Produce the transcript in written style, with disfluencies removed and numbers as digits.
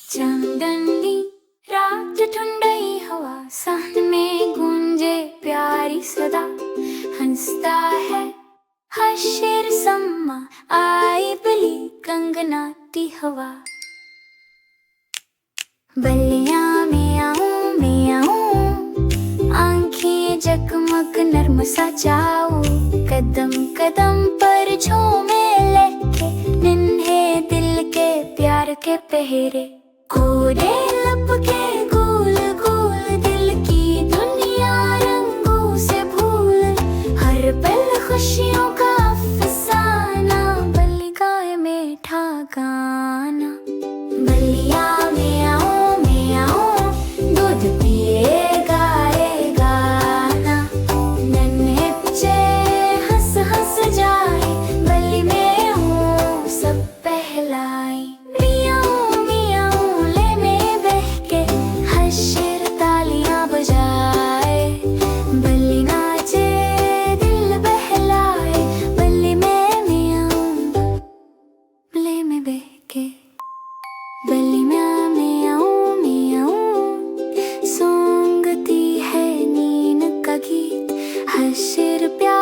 चंदनी रात ठंडई हवा, सहन में गूंजे प्यारी सदा। हंसता है हशीर सम्मा, आई बली कंगनाती हवा। बल्लियां में आऊं, आंखें जगमग नर्म सा जाऊं। कदम कदम पर झूमे लेके, निन्हे दिल के प्यार के पहरे। कोरे लब के गोल गोल, दिल की दुनिया रंगों से भूल। हर पल खुशियों का फसाना, बल्ली गाए मीठा गाना। बल्लियां में आऊं, दूध पिए गाए गाना। नन्हे बच्चे हंस हंस जाए, बल्ली में हूँ सब पहलाई। मियाऊं मियाऊं ले में बहके, हशीर तालियां बजाए। बल्ली नाचे दिल बहलाए, बल्ली में मियाऊं ले में बहके। बल्ली में आऊं, सूंघती है नींद का गीत। हशीर प्यार